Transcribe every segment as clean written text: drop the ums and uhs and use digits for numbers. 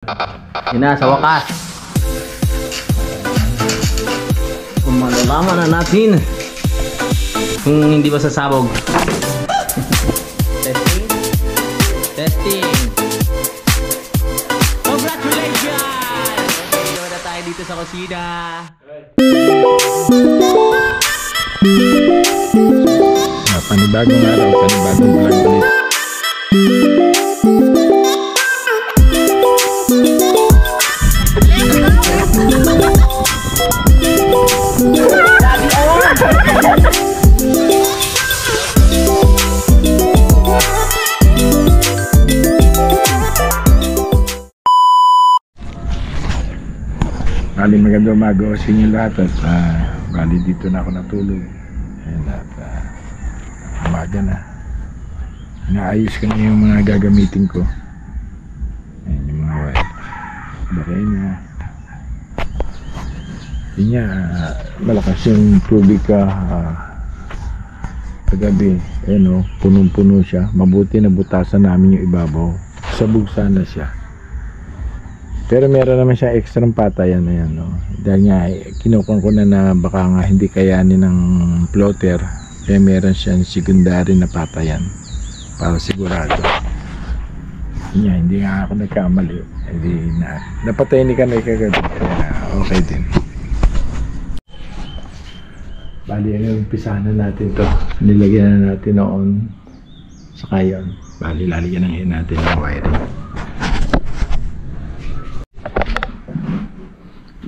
Yun na, sa wakas. Kung malalaman na natin kung hindi ba sasabog. Testing. Testing. Congratulations! Okay, na tayo dito sa kusina. Panibagong araw, panibagong vlog ulit. Bali, magandang umaga sa inyo lahat at bali dito na ako natulog. Ayan, at umaga na. Inaayos ko na yung mga gagamitin ko. Ayan, yung mga wire. Barena. Yun nga, malakas yung tubig kagabi. Ayan o, punong-puno siya. Mabuti na butasan namin yung ibabaw. Sabog sana siya. Pero meron naman siya extra patayan na yan, no? Dahil nga, kinukuha ko na baka nga hindi kayanin ng plotter. Kaya meron siyang secondary na patayan. Para sigurado. Yan, hindi nga ako nagkamali. Hindi na. Napatay ni kami kagabi. Kaya okay din. Bali, umpisahan na natin to. Nilagyan na natin noon. Saka yun. Bali, lalagyan natin ng wiring.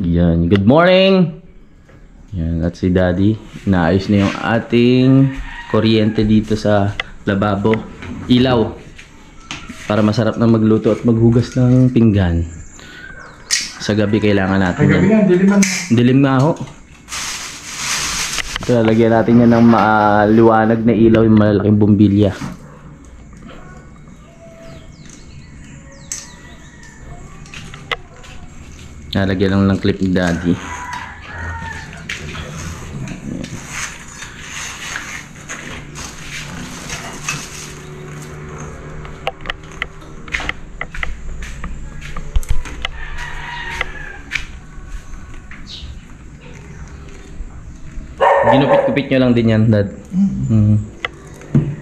Yan, good morning! Yan, at si Daddy, naayos na yung ating kuryente dito sa lababo. Ilaw. Para masarap na magluto at maghugas ng pinggan. Sa gabi kailangan natin yan. Dilim nga ho. Ito, lagyan natin yan ng maliwanag na ilaw, yung malalaking bumbilya. Nalagyan lang ng clip ni Daddy. Ginupit-kupit nyo lang din yan, Dad.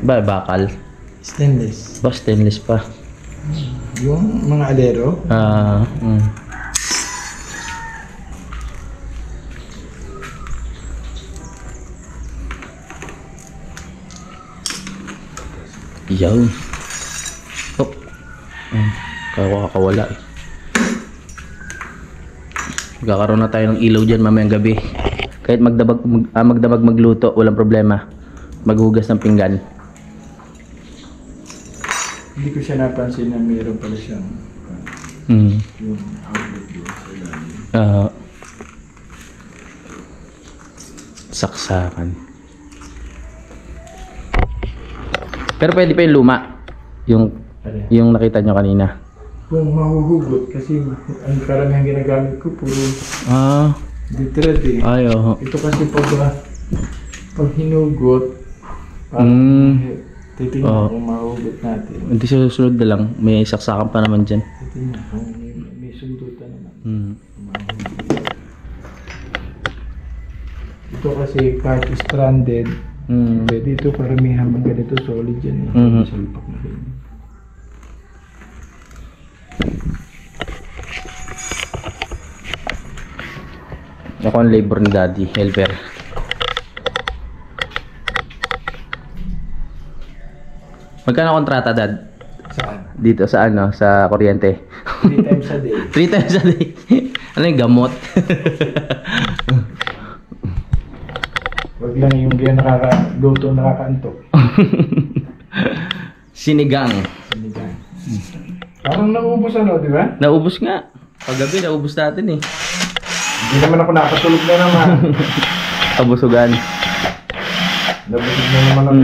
Bakal? Stainless. Ba, stainless pa. Yung mga alero? Yaw. Hop. Kakawala eh. Magkakaroon na tayo ng ilaw dyan mamayang gabi. Kahit magdamag magluto, walang problema. Maghugas ng pinggan. Hindi ko siya napansin na mayroon pala siyang yung outlet doon sa ilalim. Saksakan. Pero pwede pa yung luma. Yung nakita nyo kanina. Kung mahuhugot kasi ang karamihan ginagamit ko puro ditred eh. Ayaw. Ito kasi pag hinugot titingnan kung mahuhugot natin. Hindi siya susunod na lang. May saksakan pa naman dyan. Titingnan kung may sundutan naman. Ito kasi kahit stranded pwede ito karamihan man ganito solid yan eh. Salpak na rin. Ako ang labor ni Daddy, helper. Magkano kontrata, Dad? Saan? Dito sa ano, sa kuryente? 3 times a day. 3 times a day. Ano yung gamot? Wag lang yung luto nakakaantok. Sinigang. Parang naubos di ba? Naubos nga. Paggabi, naubos natin eh. Hindi naman ako nakatulog na naman. Kabusugan. Nabusog na naman ako.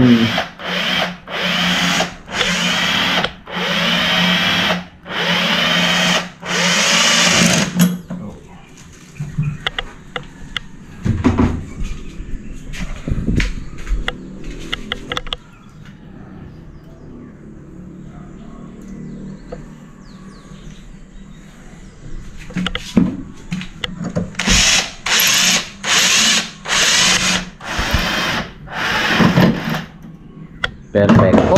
Perfecto.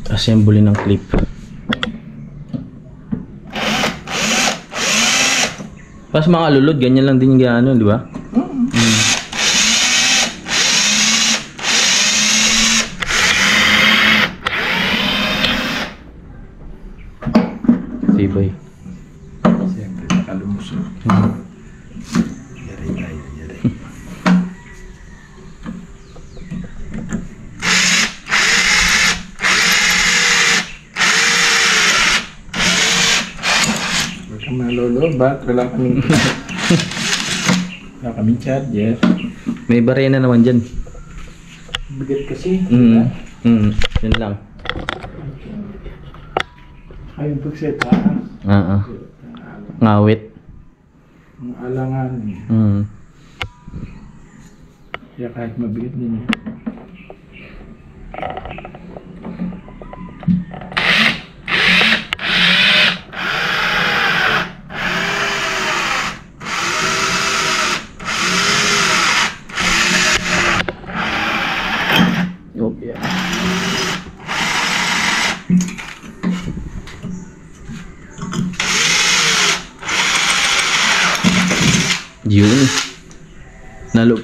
Assembly ng clip. Pas mga lulod, ganyan lang din yung gano'n, di ba? Tibay. Siyempre, nakalumusok. Yari tayo, yari. Huwag kang malolobat. Wala kaming charger. May barena naman dyan. Bigat kasi. Yun lang. Ayun pagset ha. Oo. Ngawit. Ang alangan. Kaya kahit mabigat din eh. Okay. Yun.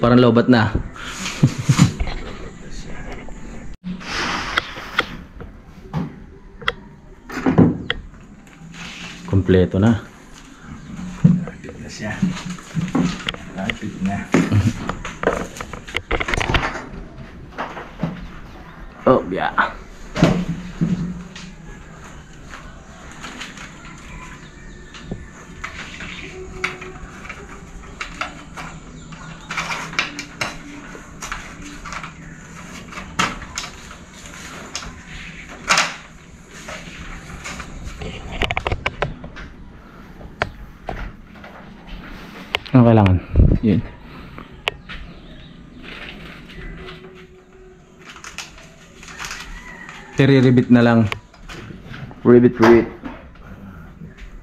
Parang lobat na. Kompleto na. Lapit na siya. Lapit na. Oh, yeah. Ano kailangan? Yun. I-ribbit na lang. Ribbit.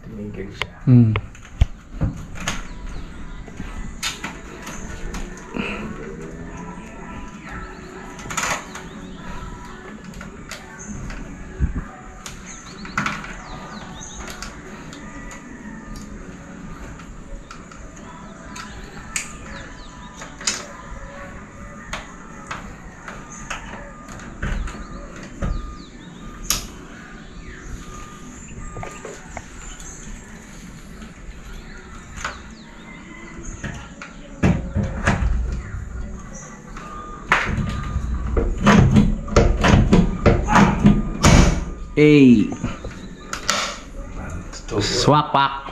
Tumigil siya. Hey. Swak pak.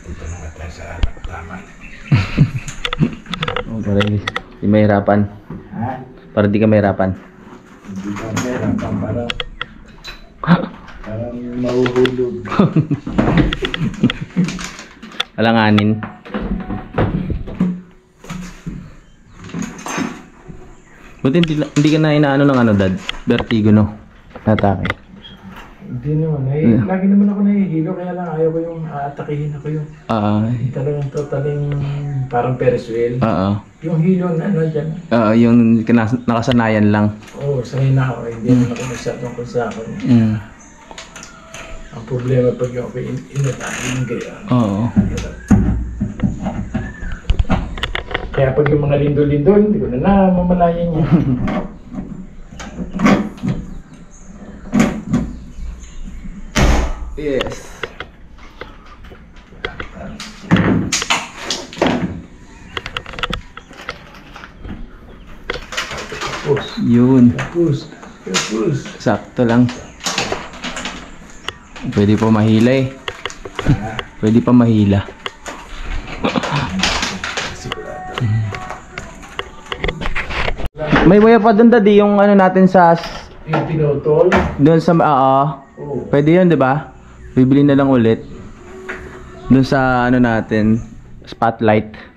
Dito na nga tayo sa laman. Oh, para di mahirapan. Ha? Para di ka mahirapan. Hindi ka meron kang parang mahuhulog. Alanganin. Buti hindi ka na inaano ng ano, dad? Vertigo, no? Natake. Hindi naman. Lagi naman ako nahihilo. Kaya lang ayaw ko yung aatakihin ako yung talagang totaling parang Ferris wheel. Yung hilo na ano dyan. Yung nakasanayan lang. Oo, sanay na ako. Hindi naman ako masyadong kusakon. Mm. Ang problema pag yung inatain kaya. Oo. Kaya pag yung mga lindol-lindol, hindi ko na namamalayan niya. Yes. Tapos, Yun. tapos. Sakto lang. Pwede pa mahila eh. Pwede pa mahila. May waya pa doon daddy yung ano natin sa Yung pinutol. doon sa Oo. pwede yun, 'di ba? Bibili na lang ulit. Doon sa ano natin, spotlight.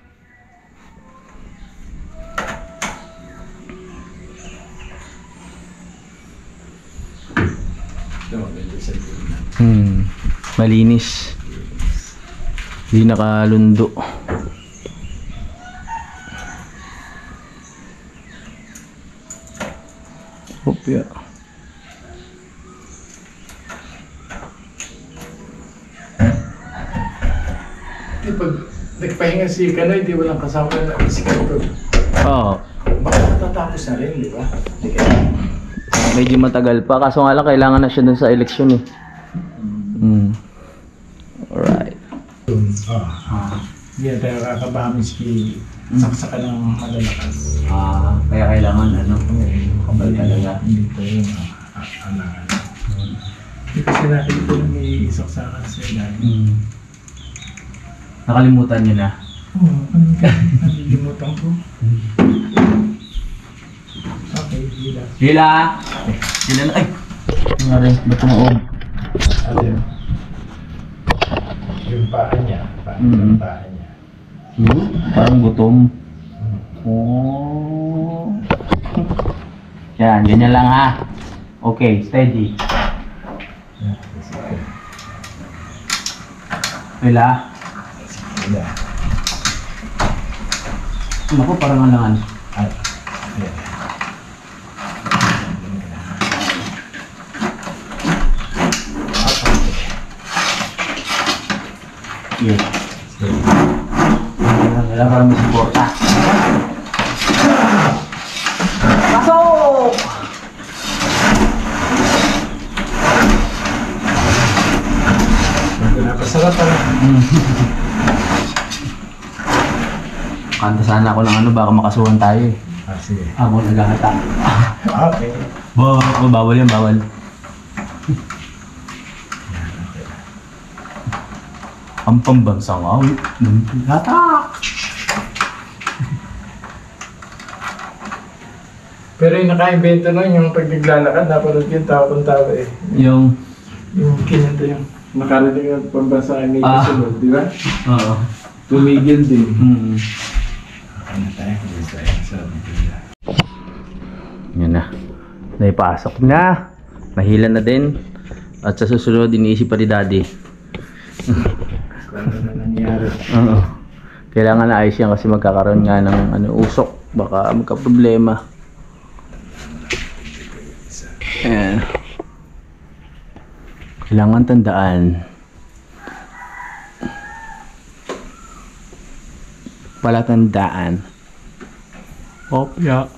Malinis. Hindi nakalundo. Hopya. Di pag nagpahinga si Kanoy, di walang kasama na si Kanoy. Oo. Baka matatapos na rin, di ba? Di kaya. Medyo matagal pa. Kaso nga lang, kailangan na siya dun sa eleksyon eh. Alright. Hindi na tayo kakabahan si saksakan ng malalakas. Kaya kailangan ano, kapal talaga. Hindi po yung alangan. Hindi kasi nakita na may saksakan siya dahil. Nakalimutan niyo na. Oo, nalilimutan ko. Okay, hila. Hila! Hila na. Ay! Nangyari, ba't tumaob? Ano yun? Yung paa niya. Mm. Paa niya. Parang gutom. Oh. Yan, ganyan lang ha. Okay, steady. Hila. Hila. Naku, parang alangan. Ay, yeah. Yes. Wala parang may suporta. Pasok! Napasarap pala. Kanta sana ako ng ano, baka makasuhan tayo eh. Sige. Ako naghahata. Okay. Bawal yan, bawal. Ang pambansang awit ng hatak. Pero yung naka-invento nun, yung pag naglalakad, napanood yung tao eh. Yung... Yung kinanta yung nakarinig ng pambansa ay may kasunod, di ba? Oo. Tumigil din. Ano tayo? Yan na. Naipasok na. Nahila na din. At sa susunod, iniisip pa ni Daddy. Ano na nangyari? Oo. Kailangan na ayos yan kasi magkakaroon nga ng ano, usok. Baka magka-problema. Ayan. Kailangan tandaan. Palatandaan. Opya.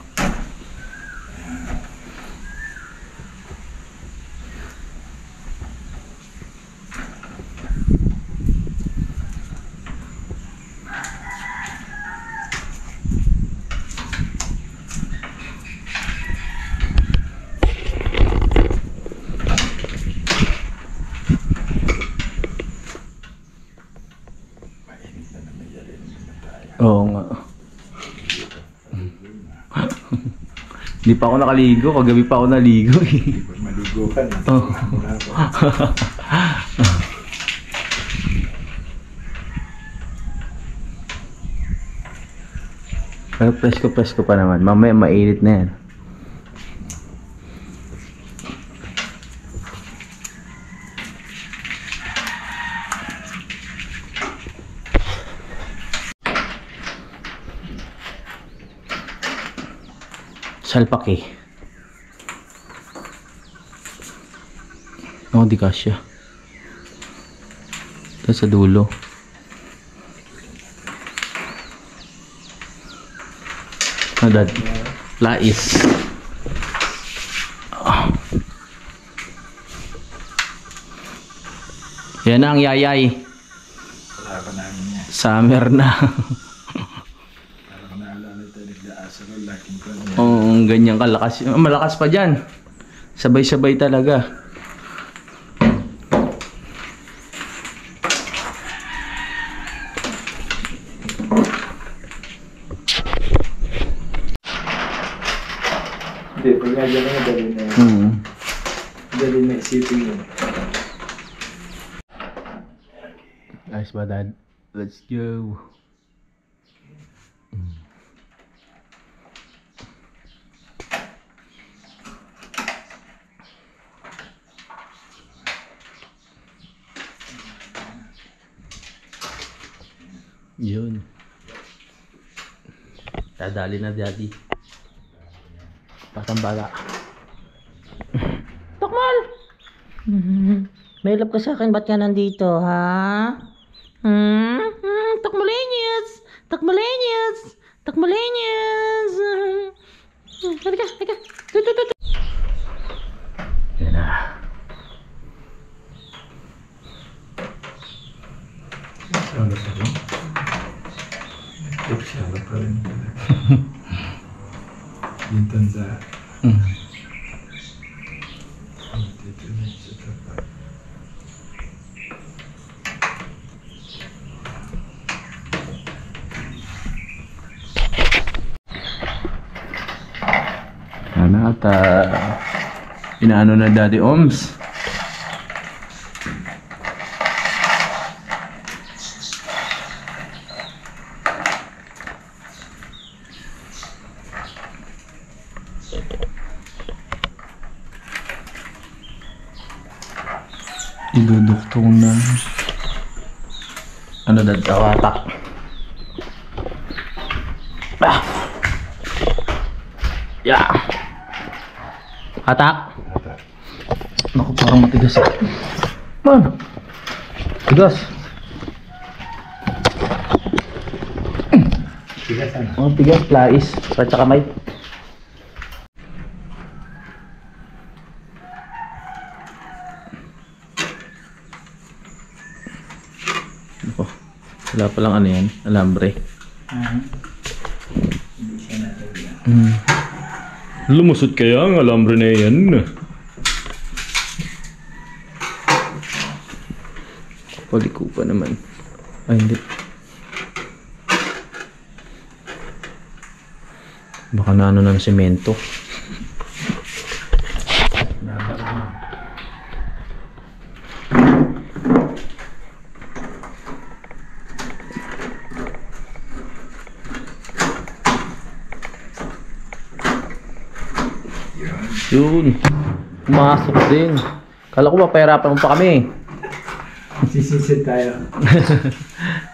Oo nga. Hindi pa ako nakaligo. Kagabi pa ako naligo eh. Maligo ka na. Oh. Pero presko pa naman. Mamaya mainit na yan. Salpak eh. Oh, di kasya. Ito sa dulo. Ano dad? Lais. Oh. Yan na ang yayay. Wala ka namin yan. Summer na. Wala ka naalala ito. Nagdaasa ko. Laking ko. Oo, ganyan kalakas. Malakas pa dyan. Sabay-sabay talaga. Hindi, pag nandiyan na dali na yun. Dali na isipin mo. Nice ba dad? Let's go. Yun. Dadali na daddy. Patambala. Tokmal! May love ka sa akin, ba't ka nandito, ha? Tokmalenius! Tokmalenius! Tokmalenius! Halika, halika. Tut. Yan na. Sana pa rin. Sana pa rin. Yung tanda. Dito na sa tapat. Sana at inaano na Daddy Oms. Iduduktong na. Ano dad? Tawatak. Ah! Yeah! Hatak! Naku, parang matigas ah. Man! Tigas! Tigas ano? Oh, tigas, plais. Sa kamay. Ako, wala palang ano yan, alambre. Hindi siya nalagyan. Lumusot kaya ang alambre na yan. Paliko pa naman. Ay, hindi. Baka na ano ng semento. Yun. Pumasok din. Kala ko mapahirapan mo pa kami. Sisisid tayo.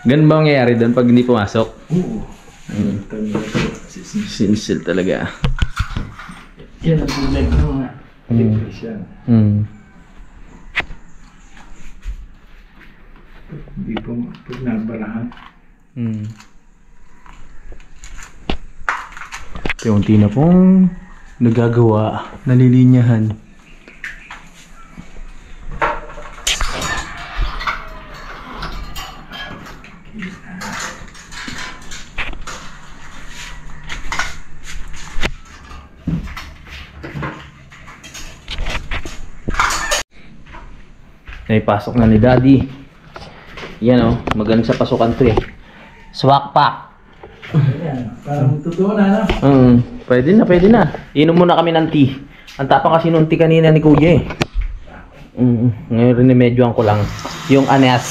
Ganun ba mangyayari doon pag hindi pumasok? Oo. Sisisid. Sinsil talaga. Yan ang bulag ng mga depression. Hindi po pag nabarahan. Unti na pong nagagawa, nalilinyahan. Naipasok na ni Daddy. Yan o, magaling sa pasukan to eh. Swak pack. Ayan, parang totoo na, no? Pwede na. Inom muna kami ng tea. Ang tapang kasi nung tea kanina ni Kuya eh. Ngayon rinimedyoan ko lang. Yung anes.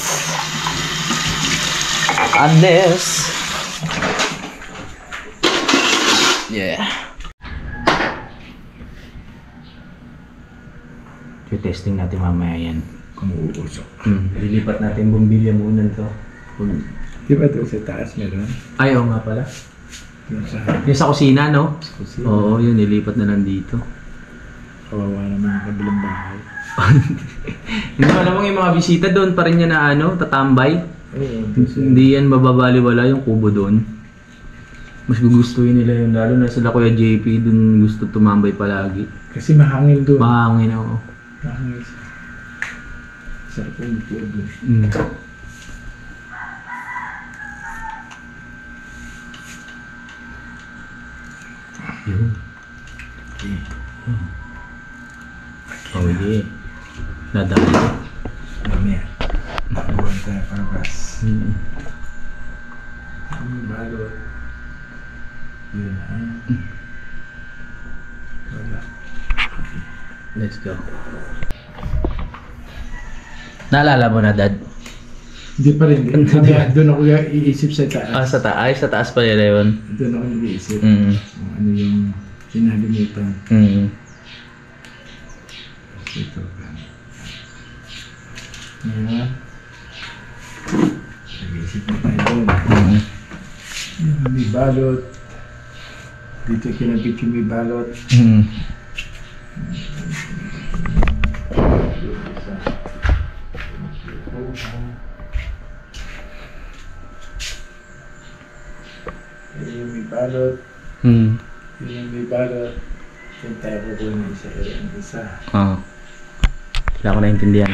Yeah. Testing natin mamaya yan. Kung uusok. Lilipat natin yung bumbilya muna to. Di ba ito sa taas meron? Ayaw nga pala. Yung sa Yung sa kusina, no? kusina. Oo, yun, nilipat na lang dito. Kawawa naman yung kabilang bahay. Hindi mo alam yung mga bisita doon pa rin yan na tatambay. Hindi yan mababaliwala yung kubo doon. Mas gugustuhin nila yun, lalo na sila Kuya JP doon gusto tumambay palagi. Kasi mahangin doon. Mahangin ako. Mahangin siya. Sarap yung buo doon. Mm. Yun. Okay. Oh, yeah. Nadali. Mamaya. Nakuhan tayo para bas. Mm. Ang balot. Yun ha. Wala. Let's go. Naalala mo na, Dad? Hindi pa rin. Mamaya doon ako iisip sa taas. Sa taas. Sa taas pa nila yun. Doon ako nag-iisip. Mm. Kung ano yung kinalimutan. Mm. Ito ka. Ayan. Nag-iisip na tayo doon. Mm. Ayan, may balot. Dito kinabit yung may balot. Mm. Ayan yung may balot. Mm. Yun yung may balot. Diyan tayo kukuha ng isa. Ayan, isa. Oo. Wala ko naintindihan.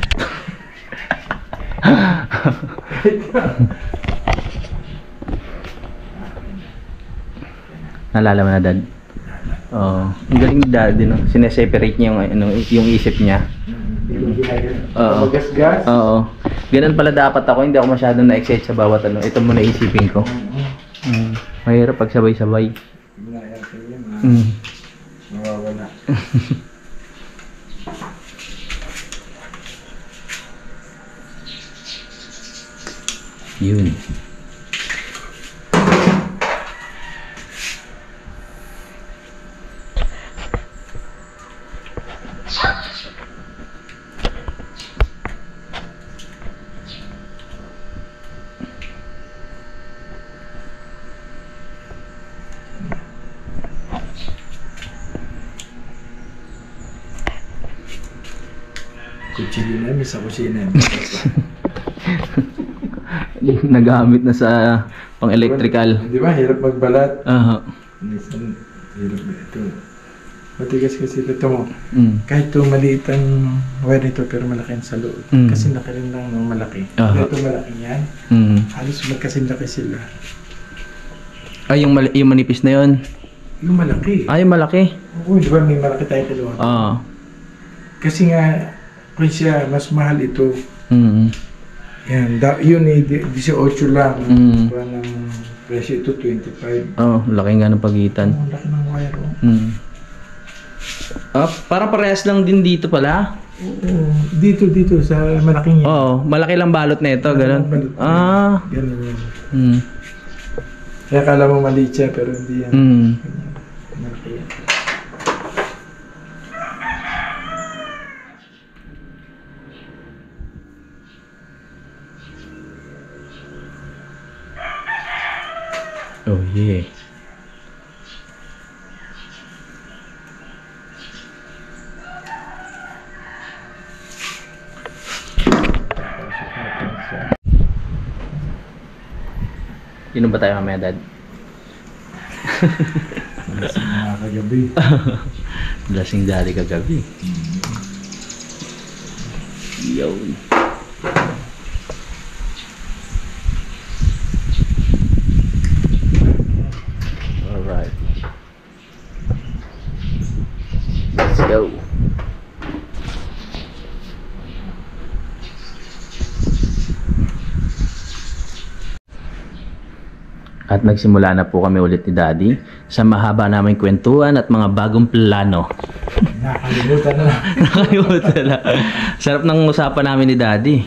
Naalala mo na, Dad? Oo. Ang galing ni Daddy, no? Sineseparate niya yung isip niya. Oo. Magasgas. Oo. Ganun pala dapat ako. Hindi ako masyadong na-excite sa bawat ano. Ito muna isipin ko. Mahirap pag sabay-sabay. Ginaya ko yun. Mawawala. Yun. Kutsilyo namin sa kusina. Nagamit na sa pang-electrical. Di ba? Hirap magbalat. Aha. Minsan, hirap na ito. Matigas kasi ito mo. Mm. Kahit ito maliit ang wire nito pero malaki ang sa loob. Mm. Kasi laki rin lang ng malaki. Aha. Pero ito malaki yan. Mm. Halos magkasinlaki sila. Ay, yung manipis na yun. Yung malaki. Ay, yung malaki. Oo, di ba may malaki tayo dalawa? Oo. Kasi nga, kung siya, mas mahal ito. Mm. Yan, yun eh, 18 lang. Mm. Parang presyo ito, 25. Oo, laki nga ng pagitan. Oh, laki ng wire. Oh. Mm. Para parehas lang din dito pala. Oo, dito sa malaking yan. Oo, malaki lang balot na ito, ganun. Balot. Ah. Ganun yan. Mm. Kaya kala mo maliit siya, pero hindi yan. Mm. Malaki yan. Oh, yeah. Inom ba tayo mamaya, Dad? Malasing mga kagabi. Lasing Daddy kagabi. Yun. Alright. Let's go. At nagsimula na po kami ulit ni Daddy sa mahaba naming kwentuhan at mga bagong plano. Nakalimutan na. Nakalimutan na. Sarap ng usapan namin ni Daddy.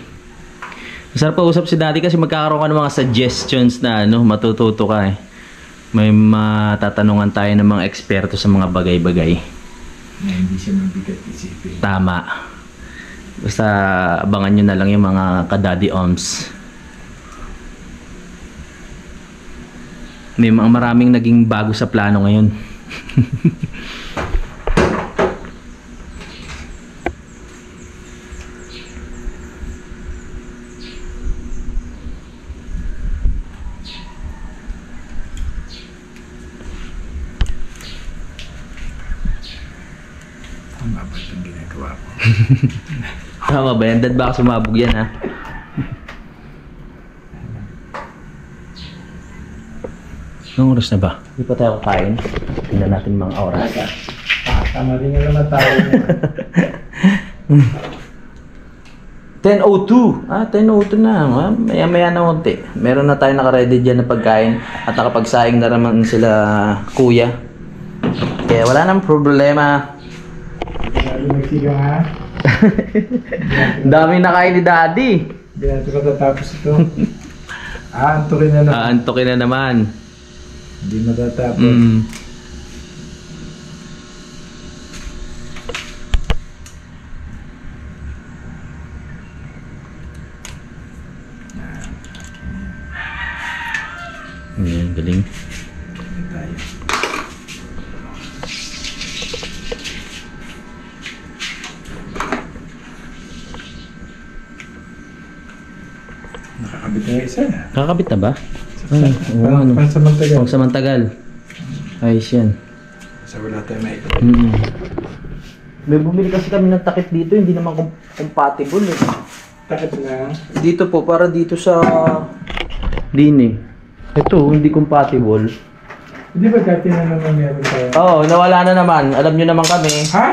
Sarap pa usap si Daddy kasi magkakaroon ka ng mga suggestions na matututo ka eh. May matatanungan tayo ng mga eksperto sa mga bagay-bagay. Na hindi siya mabigat isipin. Tama. Basta abangan nyo na lang yung mga ka-Daddy Oms. may maraming naging bago sa plano ngayon. Tama ba itong ginagawa ko? Tama ba yan? Dad, baka sumabog yan, ha? Anong oras na ba? Hindi pa tayo kakain. Tingnan natin mga oras. Tama rin nga naman tayo. 10:02. 10:02 na. Maya-maya na konti. Meron na tayo naka-ready dyan na pagkain. At nakapagsaing na naman sila kuya. Kaya wala nang problema. Lalo magsigaw ha? Dami na kain ni Daddy. Hindi natin matatapos ito. Aantukin na naman. Aantokin na naman. Hindi matatapos. Ayan, galing. Hindi tayo. Nakakabit na yung isa. Kakabit na ba? Ay, oo, ano. Pansamantagal. Pagsamantagal. Ayos yan. Sa wala tayo may May bumili kasi kami ng takip dito, hindi naman compatible eh. takip na. Dito po, para dito sa Dini. Ito, hindi compatible. Hindi ba dati na naman meron tayo? Oo, nawala na naman. Alam nyo naman kami. Ha?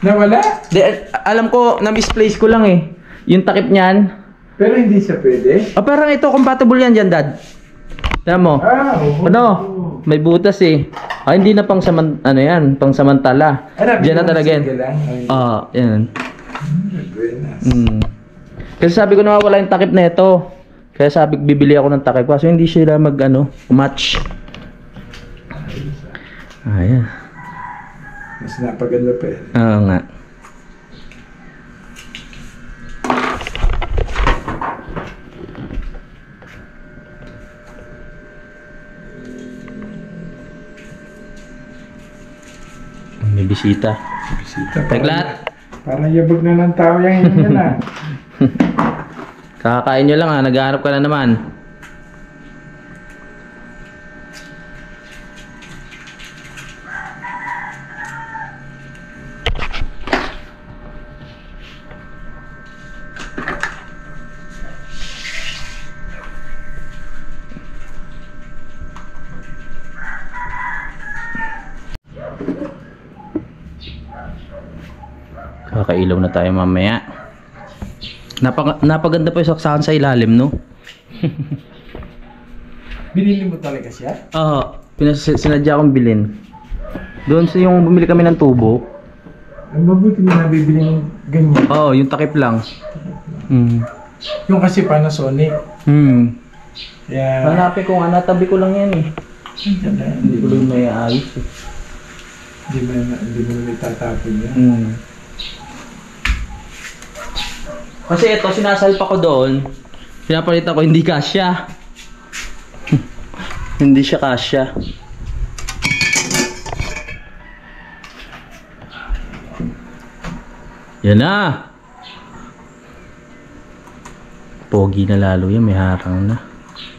Nawala? Di, alam ko, na-misplace ko lang eh. Yung takip niyan. Pero hindi siya pwede? Parang ito, compatible yan dyan, Dad. Tignan mo. Oo. Ano? May butas eh. Hindi na pang ano yan, pang samantala. Diyan na talaga yan. Yan. Kasi sabi ko nawawala yung takip na ito. Kaya sabi bibili ako ng takip. Kasi hindi sila match. Ayan. Mas napaganda pa yan. Oo nga. May bisita. Bisita. Taglat! Parang yabag na ng tao yan yun na. Kakakain nyo lang ha, naghahanap ka na naman. Kakailaw na tayo mamaya. Napaganda pa yung saksakan sa ilalim, no? Binili mo talaga siya? Oo, sinadya akong bilhin. Doon sa yung bumili kami ng tubo. Ang mabuti mo nabibili ng ganyan. Oo, yung takip lang. Yung kasi Panasonic. Kaya... Hanapin ko nga, natabi ko lang yan eh. Hindi ko lang may ayos eh. Hindi mo na itatapon yan. Kasi ito, sinasalpa ko doon. Pinapalitan ko, hindi kasya. Hindi siya kasya. Yan na! Pogi na lalo yan, may harang na.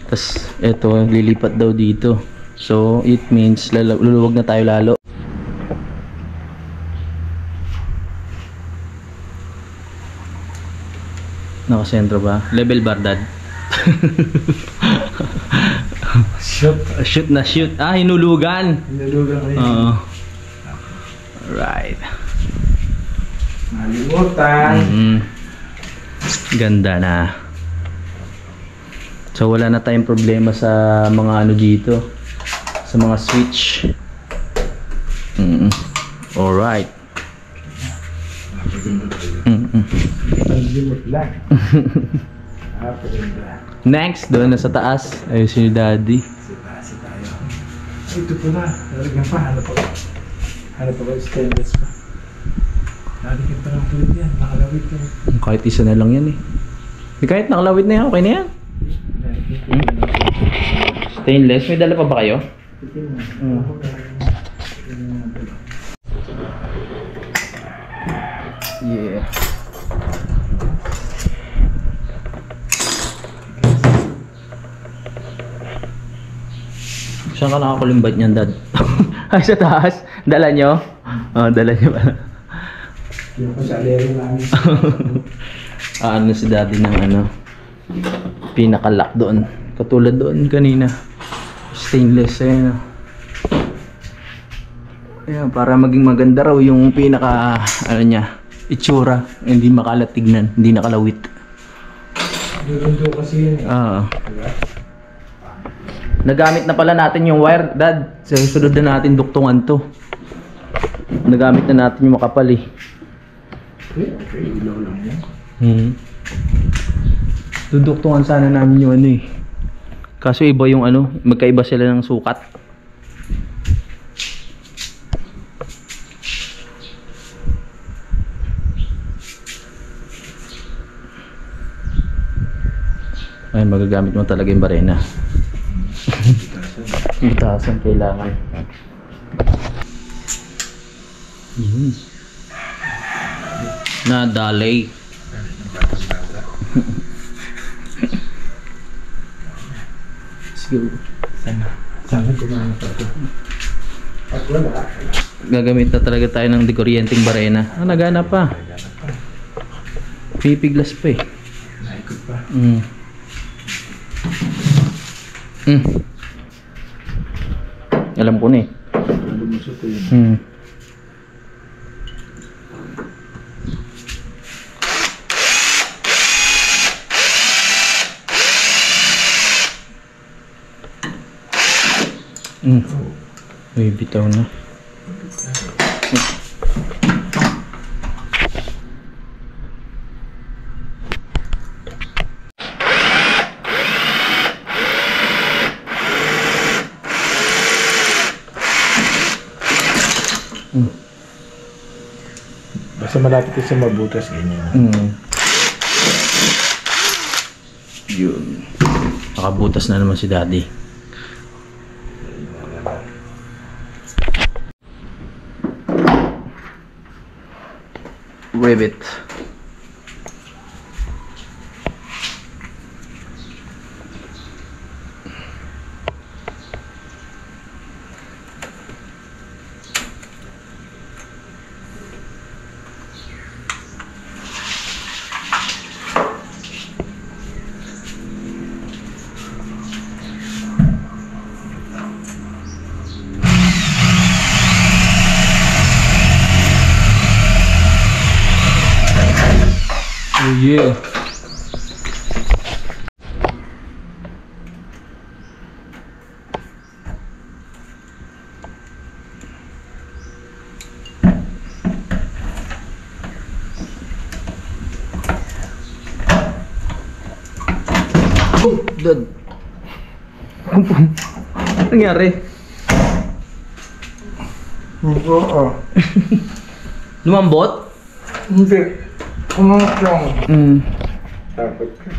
Tapos, ito, lilipat daw dito. So, it means, luluwag na tayo lalo. Nakasentro ba? Level bar, Dad. Shoot. Shoot na shoot. Hinulugan. Hinulugan ko yun. Oo. Alright. Malimutan. Ganda na. So wala na tayong problema sa mga ano dito. Sa mga switch. Alright. Pag-limot lang. Paganda. Next, doon na sa taas. Ayun si Daddy. Sitasi tayo. Ito pala. Lalagyan pa. Hanap pa stainless pa. Lalagyan pa ng pulit yan. Nakalawit yan. Kahit isa na lang yan eh. Kahit nakalawit na yan, okay na yan. Stainless. May dala pa ba kayo? Yeah. Saan ka nakakulimbat niyan, Dad? Ay, sa taas? Dala nyo? Dala nyo pala. Yung kasalero namin. Ano si Daddy ng pinaka-lock doon. Katulad doon kanina. Stainless, ayan. Ayan, para maging maganda raw yung pinaka, niya, itsura. Hindi makalat tignan, hindi nakalawit. Durundo kasi yun. Nagamit na pala natin yung wire, Dad. Sa susunod na natin duktungan to. Nagamit na natin yung makapal eh. Okay, ilaw lang yan. Duduktungan sana namin yung kaso iba yung magkaiba sila ng sukat. Ay, magagamit mo talaga yung barena. Itasan kailangan. Nadalay. Let's go. Sana kumana pa ito. At wala. Gagamit na talaga tayo ng dekuryenteng barena. Nagana pa. Pipiglas pa eh. Naikot pa. Alam ko na eh. Lumusot ko yun. Uy, bitaw na. Basta malapit ka sa mabutas, ganyan. Yun. Nakabutas na naman si Daddy. Rivet. Oh yeah. Oh, Dad. Ano nangyari? Oo. Lumambot? Hindi. Kumakang. Takot ka.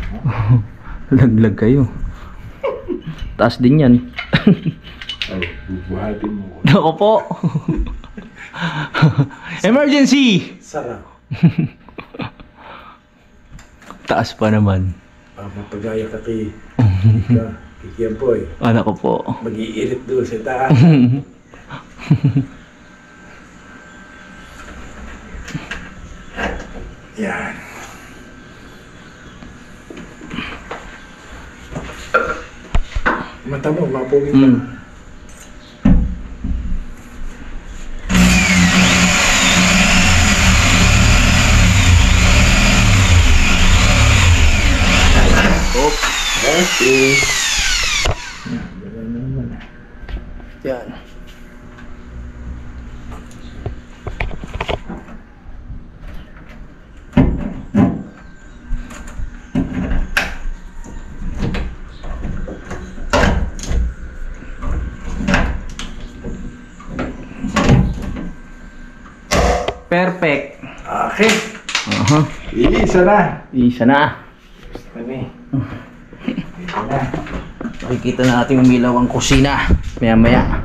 Laglag kayo. Taas din yan. Ay, bubuhatin mo. Ako po. Emergency! Sarap. Taas pa naman. Mapagaya ka kay Kikiampoy. Anak ko po. Mag-iirit doon sa taas. Yan. Mata mo, mapugin ka. Okay. Yan, ganun naman. Yan. Perfect. Okay. Aha. Isa na. Isa na. Ano eh. Isa na. Makikita na natin umilaw ang kusina maya maya.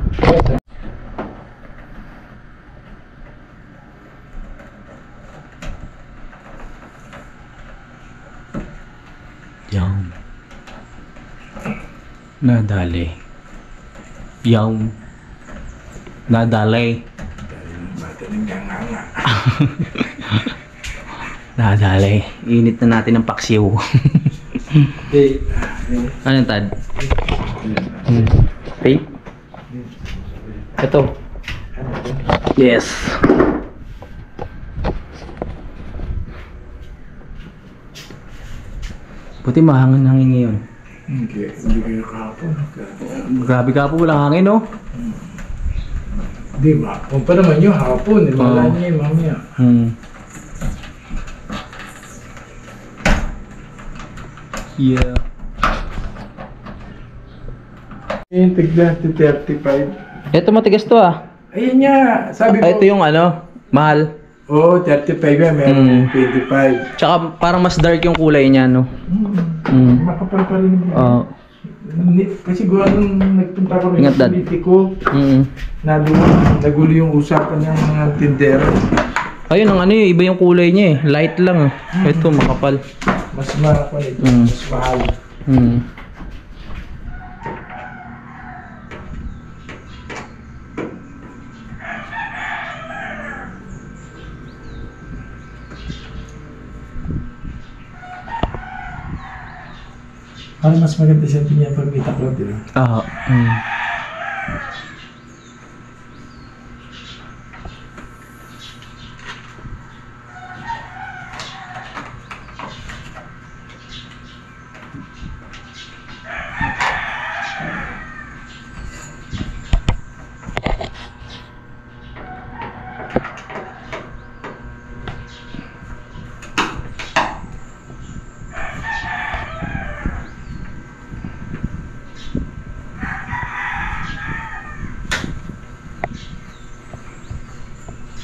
Yung nadali. Yung nadali. Nadali. Init na natin ang paksiw. Ano yung tad? Tape? Ito. Yes. Buti mahangin-hangin ngayon. Hindi kayo kahapon. Grabe ka po, walang hangin, no? Di ba? Kung pa naman yung hapon, wala niya yung mamaya. Yeah. Yung tigla 35. Ito matigas to ah. Ayun nga, sabi ko. Ito yung ano, mahal. Oo, 35 yan, meron yung 25. Tsaka parang mas dark yung kulay niya, no? Makapal pa rin. Kasi gawa nung nagpunta ko rin Ingat, Dad. sa Politico, nagulo yung usapan ng mga tindera. Ayun, ang ano yun, iba yung kulay niya eh. Light lang ah. Ito, makapal. Mas mahal ito, mas mahal. Parang mas maganda siya niya pag may taklot, di ba? Ah.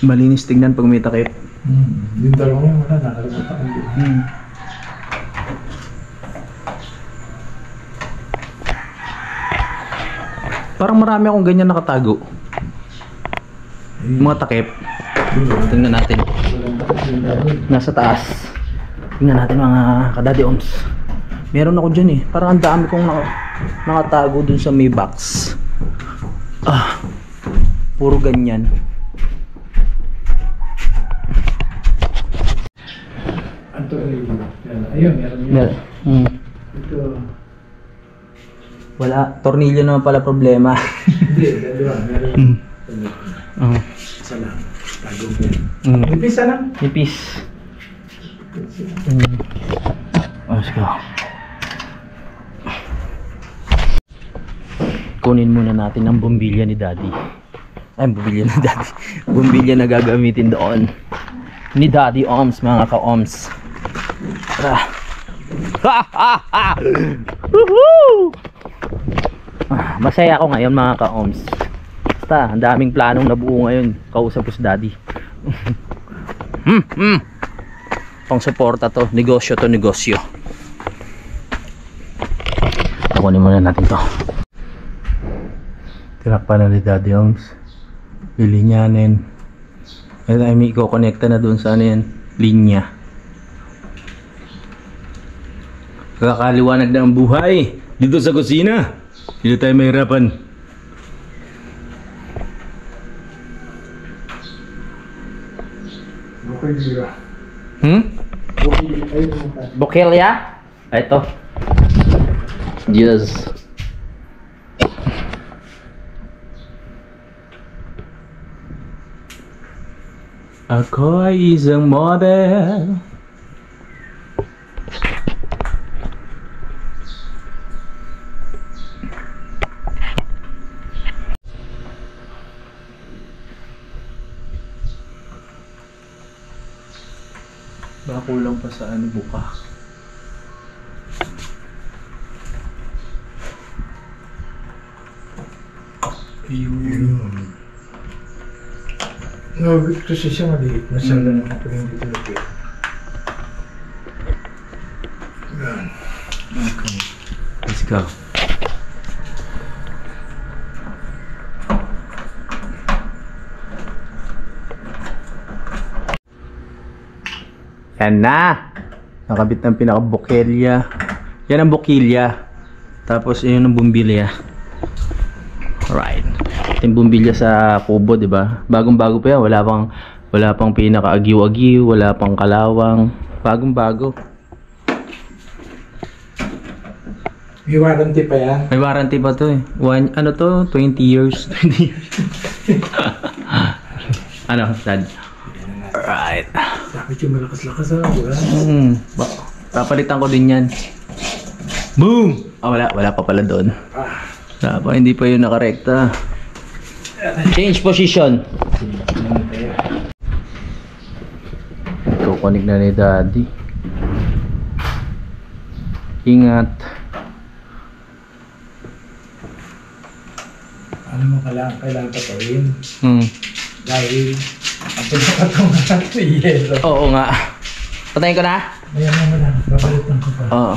Malinis tignan pag may takip. Yung dalawa yun, wala, nakalimutan ko din. Parang marami akong ganyan nakatago. Mga takip. Tingnan natin. Nasa taas. Tingnan natin mga kadadi oms. Meron ako dyan eh. Parang ang dami kong nakatago dun sa may box. Puro ganyan. Ayun, meron yun. Ito. Wala. Tornilyo naman pala problema. Hindi, dalawa. Meron. Isa lang. Tagong yan. Nipis lang? Nipis. Let's go. Kunin muna natin ang bumbilya ni Daddy. Ay, bumbilya ni Daddy. Bumbilya na gagamitin doon ni Daddy Oms, mga ka-Oms. Tara. Masaya ako ngayon, mga ka-Oms. Basta, ang daming planong nabuo ngayon. Kausap ko si Daddy. Pang suporta to. Negosyo to, negosyo. Kunin muna natin to. Tinakpan na ni Daddy Oms. Lilinyanin. Ito ay may i-connecta na dun sa ano yan, linya. Kakaliwanag na ang buhay dito sa kusina. Hindi tayo mahirapan. Bokilya? Ito. Yes. Ako ay isang model. Baka kulang pa sa ano, buka. Yun. No, kasi siya maliit. Masyado na ako rin dito lagi. Yan. Okay. Let's go. Yan na. Nakabit ng pinaka-bokilya. Yan ang bokilya. Tapos yun ang bumbilya. Alright. Ito yung bumbilya sa kubo, di ba? Bagong-bago pa yan. Wala pang pinaka-agiw-agiw. Wala pang kalawang. Bagong-bago. May warranty pa yan. May warranty pa to eh. 20 years. 20 years. Ano, Dad? Alright. Sabi ko malakas-lakas Papalitan ko din yan. Boom! Wala pa pala doon. Dapat hindi pa yun nakarekta. Change position. Kukunik na ni Daddy. Ingat. Alam mo, kailangan patawin. Dahil ang pinakatungan may yelo. Oo nga. Patayin ko na? Ayan naman lang, babalitan ko pa. Oo.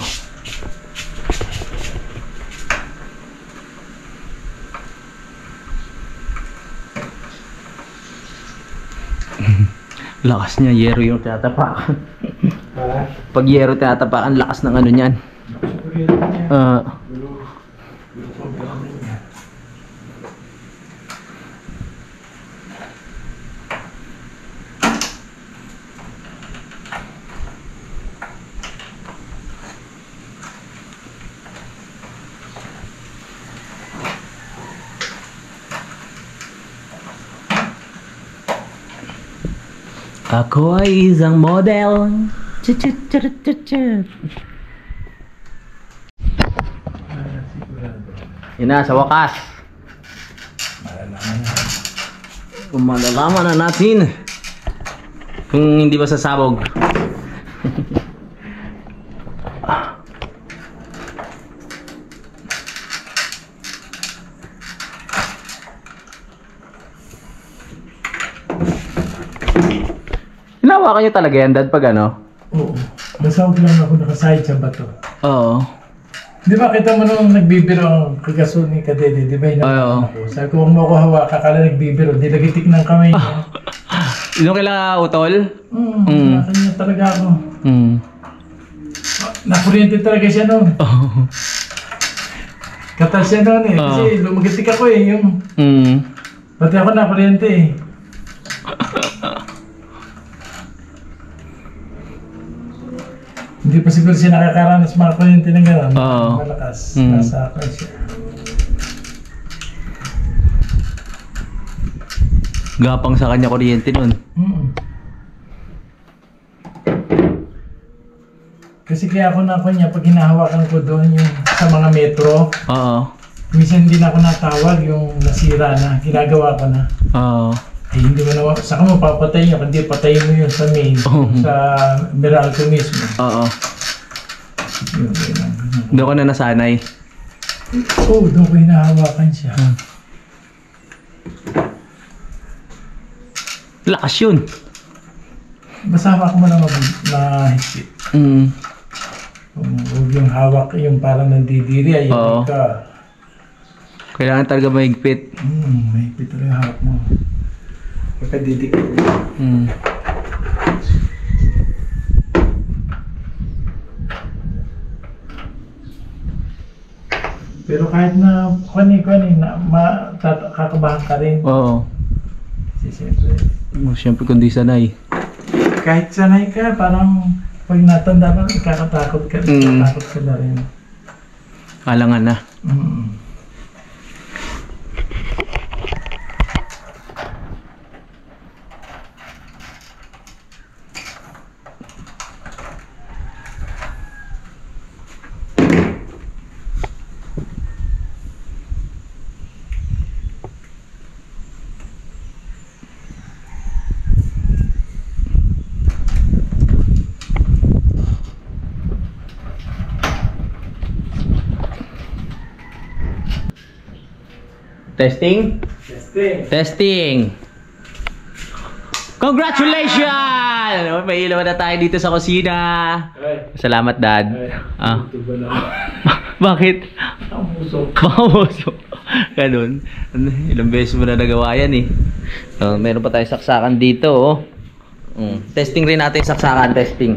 Lakas niya, yero yung tinatapakan. Pag yero tinatapakan, lakas ng ano niyan. Ako ay isang model. Yun na, sa wakas. Malalaman na natin kung hindi ba sasabog. Hinawakan nyo talaga yan, Dad, pag ano? Oo. Nasawag lang ako nakasahid sa bato. Oo. Di ba kita mo nung nagbibiro ang kagaso ni Kadede, di ba hinawakan ako? Sabi ko, huwag mo ako hawak, kakala nagbibiro, di nagitik ng kamay niya. Yung kailangan utol? Kanya talaga ako. Nakuryente talaga siya noon. Katal siya noon eh, kasi lumagitik ako eh, yung... Pati ako nakuryente eh. Hindi pa siguro siya nakakaranas mga kuryente ng gano'n. Malakas. Nasa ako siya. Gapang sa kanya kuryente nun. Kasi kaya ako na niya pag hinahawakan ko doon yung sa mga metro. Minsan hindi na ako natawag yung nasira na. Ginagawa ko na. Eh hindi mo na, saka mo papatay niya, kundi patayin mo yun sa main, sa Meralco mismo. Doon ko na nasanay. Oo, doon ko hinahawakan siya. Lakas yun. Basta hawak mo na mahigpit. Huwag yung hawak, yung parang nandidiri, ayun ka. Kailangan talaga mahigpit. Mahigpit talaga hawak mo. Pagkadidikit. Pero kahit na kunin na kakabahan ka rin. Kasi Siyempre kung di sanay. kahit sanay ka, parang pag natanda ka, ikakatakot ka rin. Takot ka na rin. Alangan na. Testing? Testing! Congratulations! May ilaw na tayo dito sa kusina. Salamat, Dad. Bakit? Baka muso. Ganun. Ilang beses mo na nagawa yan eh. Meron pa tayong saksakan dito. Testing rin natin saksakan, testing.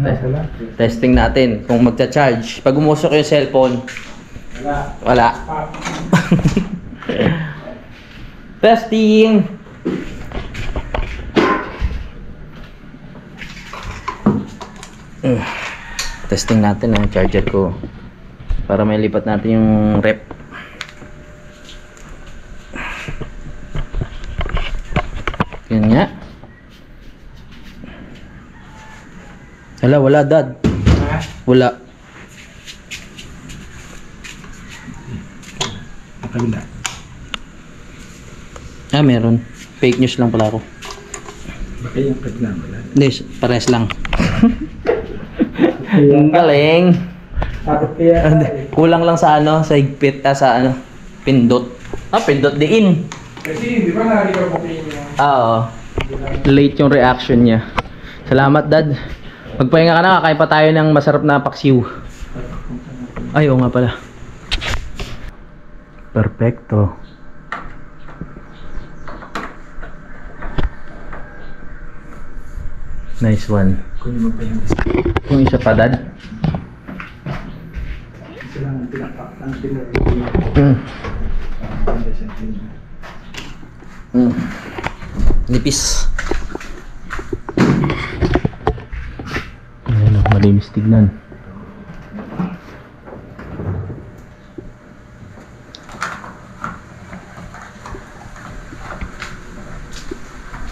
Wala. Testing natin kung magcha-charge. Pag umusok yung cellphone, wala. Testing. Testing natin ang charger ko para may lipat natin yung rep. Yan nga. Wala dad. Wala. Kabila. Meron. Fake news lang pala ako. Baka yung kabila wala. Hindi, pares lang. Ang galing. Bakit kaya? Kulang lang sa ano, sa higpit, sa ano, pindot. Pindot diin. Kasi di ba nakikita mo kayo niya? Oo. Late yung reaction niya. Salamat, dad. Magpahinga ka na, kakain pa tayo ng masarap na paksiw. Ay, oo nga pala. Perfecto. Nice one. Kunin mo pa yung isa. Kung isa pa, dad. Isa lang ang pinapak ng tinuro. Nipis. Ayan o, malinis tignan.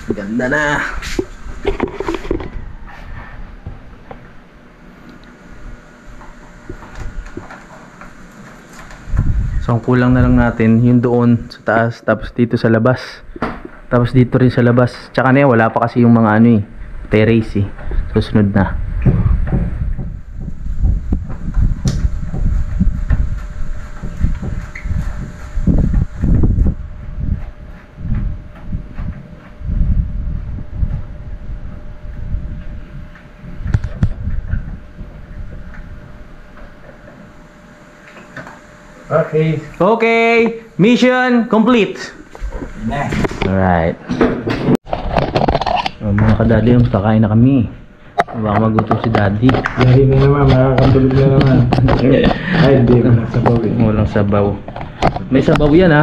Ganda na. So ang kulang na lang natin yung doon sa taas, tapos dito sa labas, tapos dito rin sa labas. Tsaka na wala pa kasi yung mga ano terrace susunod na. Okay, mission complete. Alright. Mga kadali, kakain na kami. Baka magutom si daddy. Yari na naman, makakambulog na naman. Ay, hindi, walang sabaw eh. Walang sabaw. May sabaw yan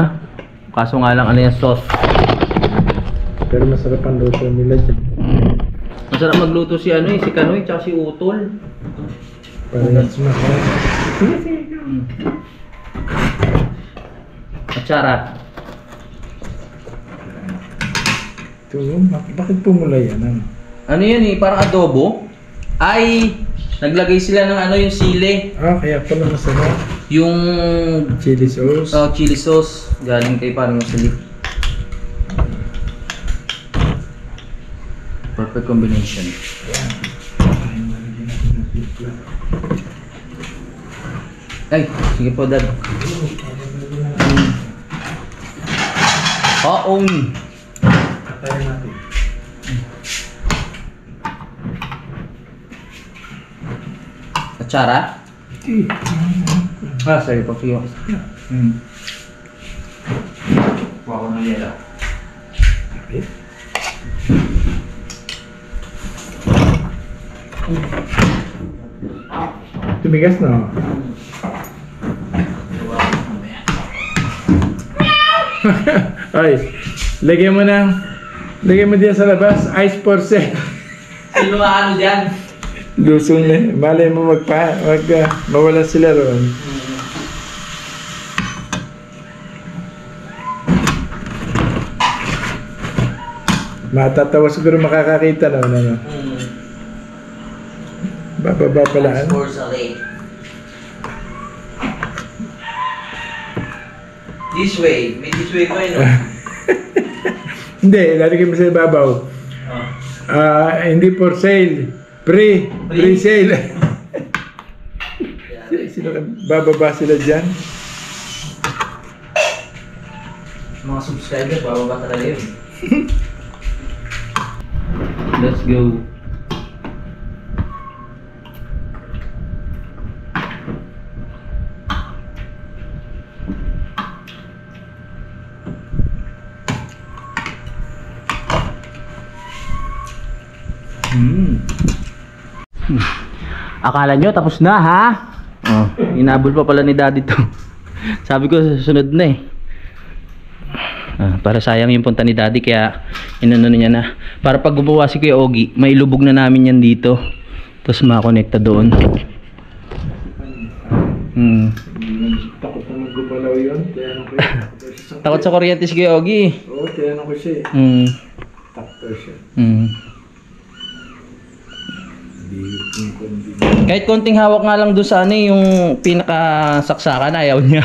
kaso nga lang ano yung sauce. Pero masarap ang luto nila dyan. Masarap magluto si si Kanoy tsaka si Utol. Parehas masarap. Atsara. Ito, bakit pumula yan? Ano yan parang adobo? Ay, naglagay sila ng yung sili. Kaya pala masarap. Yung Chili sauce. chili sauce. Galing kay parang sili. Perfect combination. Ay, sige po dad. Katayin natin. Atsara? Sorry po. Sige. Kuha ko ng yelo. Okay. Tumigas na. Ay, lagyan mo diyan sa labas, ice for sale. Sino ano dyan? Lusong na. Malay mo mawala sila roon. Matatawa siguro makakakita na. Bababa pala. For sale. This way. May this way pa Hindi, lalagay mo sa ibabaw. Hindi for sale. Pre-sale. Bababa sila dyan. Mga subscriber, bababa talaga yun. Let's go. Akala nyo tapos na ha? Oh, inabol pa pala ni daddy to. Sabi ko susunod na eh. Para sayang yung punta ni daddy kaya inano niya na. Para pag gumawa si Kuya Ogie, may lubog na namin yan dito. Tapos makakonekta doon. Takot na maggumalaw yun. Tiyanan ko yun. Takot sa kuryente si Kuya Ogie. Oo, tiyanan ko siya eh. Takto siya. Kahit konting hawak nga lang doon sa ano yung pinakasaksakan, ayaw niya.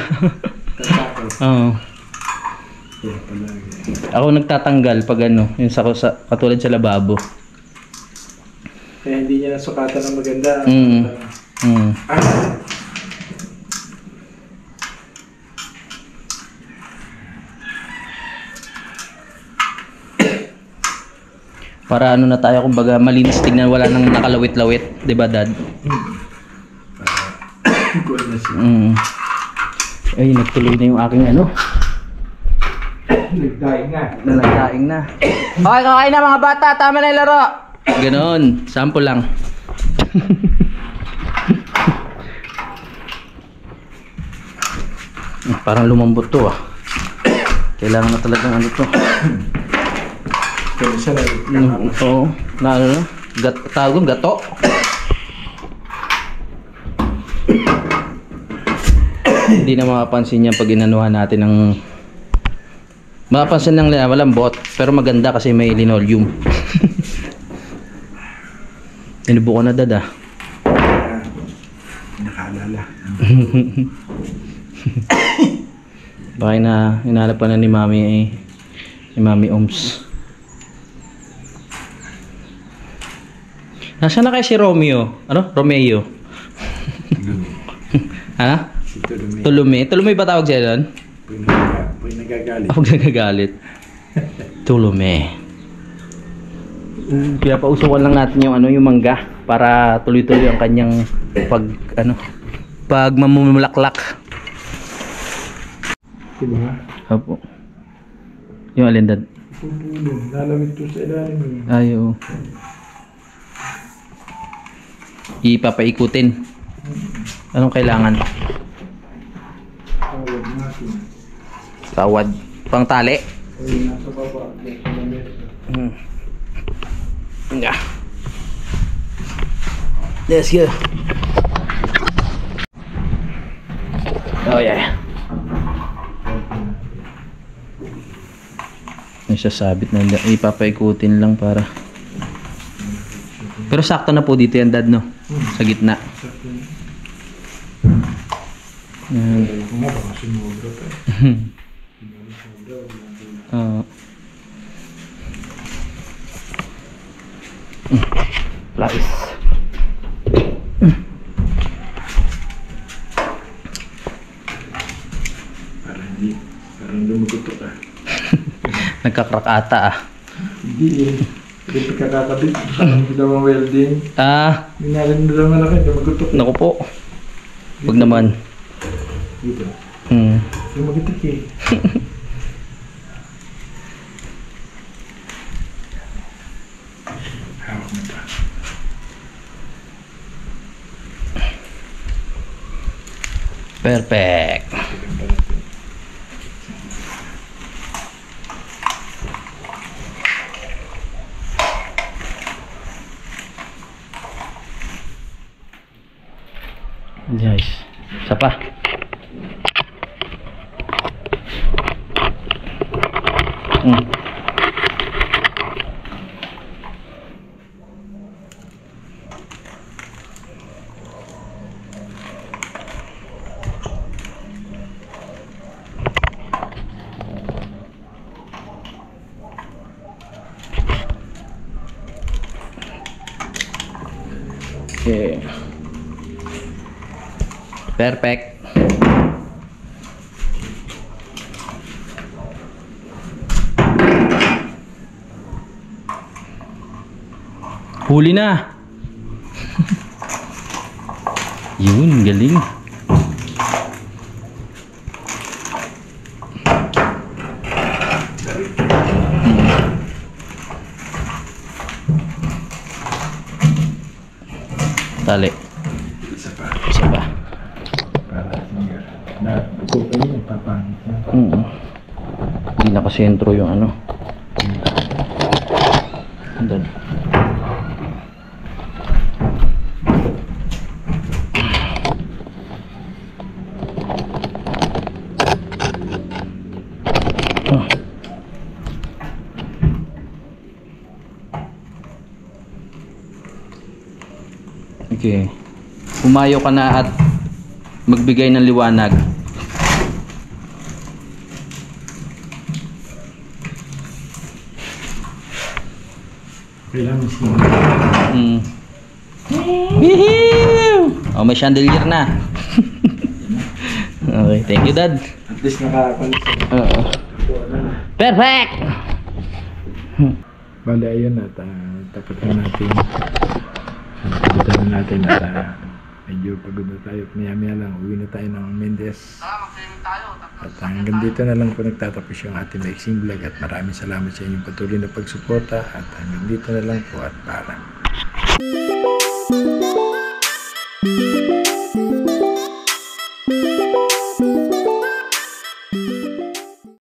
Oo. Ako nagtatanggal pag ano, yung katulad sa lababo. Kaya hindi niya nasukatan ng maganda. Para ano na tayo, kumbaga malinis tignan, wala nang nakalawit-lawit, 'di ba dad? Ay, nagtuloy na yung aking ano. Nagdaing na. Nagdaing na. Okay, kakain na mga bata, tama na yung laro. Ganon, sample lang. Parang lumambot to ah. Kailangan na talagang ano to. Pero siya Oo, na ano na? Tawag gato. Hindi na makapansin yan pag inanuhan natin ng mapapansin lang nila malambot pero maganda kasi may linoleum. Tinubo ko na dada. nakaalala. Baka na hinalap pa na ni Mami Oms. Nasaan na kaya si Romeo? Ano? Romeo? Ha? Si Tulume. Tulume? Tulume ba tawag siya doon? Po'y nagagalit. Ako nagagalit. Tulume. Kaya pausukan lang natin yung ano, yung mangga para tuloy-tuloy ang kanyang pag mamumulaklak. Diba? Opo. Yung alindad. Pupulong. Lalawit to sa ilalim. Ayo. Ipapaikutin. Anong kailangan? Tawag natin. Tawad. Pang tali. Ay, nasa baba. Yeah. Let's go. Oh yeah. May sasabit na ipapaikutin lang para. Pero sakto na po dito yan dad no? Sa gitna. Kung nga baka sumobra pa. Lapis. Parang lumugutok ah. Nagkakrak ata ah. Hindi eh. Hindi pagkakakabit. Parang dalawang welding. Minarin na lang malaki. Lumugutok. Naku po. Huwag naman. Dito. Lumugutok eh. Hawak mo ito. Perfect. Guys, isa pa. Okay. Perfect. Huli na. Yun, galing. Tali. Papangit na. Hindi nakasentro yung ano. Andun. Okay. Pumayo ka na at magbigay ng liwanag. Kailangan siya. Oh, may chandelier na. Okay, thank you, Dad. At least nakakapalis. Perfect! Bale, ayun at tapat na natin. Tapat na natin at medyo pagod na tayo. Maya-maya lang, uwi na tayo ng Mendez. At hanggang dito na lang po nagtatapos yung ating mixing vlog at maraming salamat sa inyong patuloy na pagsuporta at hanggang dito na lang po at paalam.